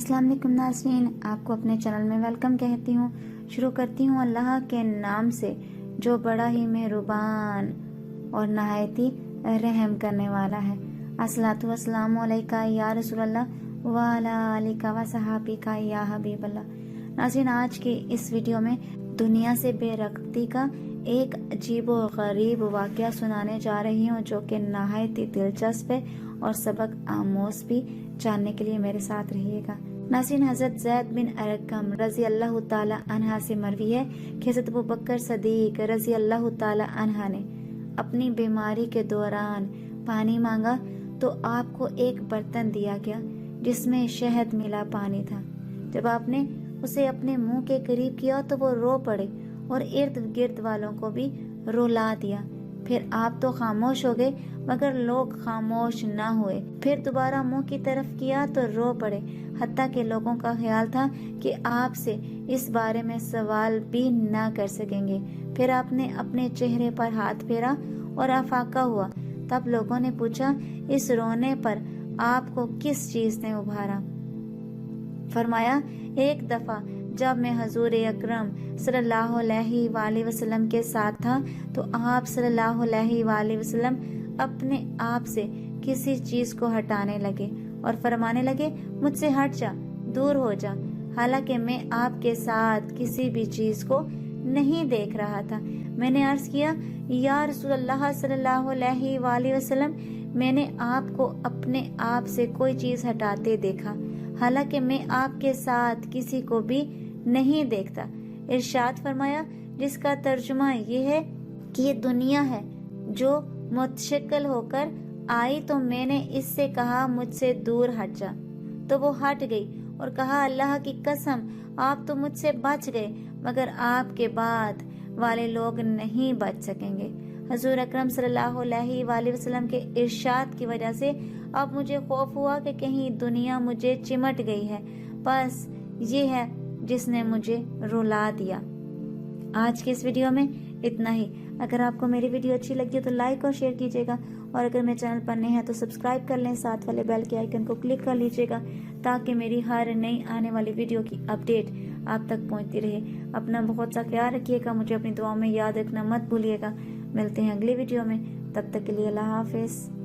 अस्सलाम वालेकुम नाज़रीन, आपको अपने चैनल में वेलकम कहती हूँ। शुरू करती हूँ अल्लाह के नाम से जो बड़ा ही मेहरबान और नहायती रहम करने वाला है। अस्सलातु वस्सलामु अलैका या रसूलल्लाह व अला आलिका व सहाबिका या हबीबल्लाह। नाज़रीन, आज की इस वीडियो में दुनिया से बेरब्ती का एक अजीब व गरीब वाक़या सुनाने जा रही हूँ जो कि नहायती दिलचस्प है और सबक आमोज भी। जानने के लिए मेरे साथ रहिएगा। नाज़रीन, हज़रत ज़ैद बिन अरकम रज़ी अल्लाह ताला अन्हा से मरवी है कि हज़रत अबू बकर सदीक रज़ी अल्लाह ताला अन्हा ने अपनी बीमारी के दौरान पानी मांगा तो आपको एक बर्तन दिया गया जिसमें शहद मिला पानी था। जब आपने उसे अपने मुंह के करीब किया तो वो रो पड़े और इर्द गिर्द वालों को भी रुला दिया। फिर आप तो खामोश हो गए मगर लोग खामोश ना हुए। फिर दोबारा मुंह की तरफ किया तो रो पड़े, हत्ता कि लोगों का ख्याल था कि आपसे इस बारे में सवाल भी ना कर सकेंगे। फिर आपने अपने चेहरे पर हाथ फेरा और आफाका हुआ। तब लोगों ने पूछा, इस रोने पर आपको किस चीज ने उभारा? फरमाया, एक दफा जब मैं हजूर अकरम सल्लल्लाहु अलैहि वसल्लम के साथ था तो आप सल्लल्लाहु अलैहि वसल्लम अपने आप से किसी चीज को हटाने लगे और फरमाने लगे, मुझसे हट जा, दूर हो जा। हालांकि मैं आपके साथ किसी भी चीज को नहीं देख रहा था। मैंने अर्ज किया, या रसूलल्लाह सल्लल्लाहु अलैहि वसल्लम, मैंने आपको अपने आप से कोई चीज हटाते देखा, हालांकि मैं आपके साथ किसी को भी नहीं देखता। इरशाद फरमाया, जिसका तर्जुमा ये है कि ये दुनिया है जो मुतशक्किल होकर आई तो मैंने इससे कहा, मुझसे दूर हट जा, तो वो हट गई और कहा, अल्लाह की कसम आप तो मुझसे बच गए मगर आपके बाद वाले लोग नहीं बच सकेंगे। हजूर अकरम सल्लल्लाहु अलैहि वसल्लम के इरशाद की वजह से अब मुझे खौफ हुआ कि कहीं दुनिया मुझे चिमट गई है। बस ये है जिसने मुझे रुला दिया। आज की इस वीडियो में इतना ही। अगर आपको मेरी वीडियो अच्छी लगी तो लाइक और शेयर कीजिएगा और अगर मेरे चैनल पर नए हैं तो सब्सक्राइब कर लें, साथ वाले बेल के आइकन को क्लिक कर लीजिएगा ताकि मेरी हर नई आने वाली वीडियो की अपडेट आप तक पहुंचती रहे। अपना बहुत सा ख्याल रखिएगा, मुझे अपनी दुआओं में याद रखना मत भूलिएगा। मिलते हैं अगली वीडियो में, तब तक के लिए अल्लाह हाफिज।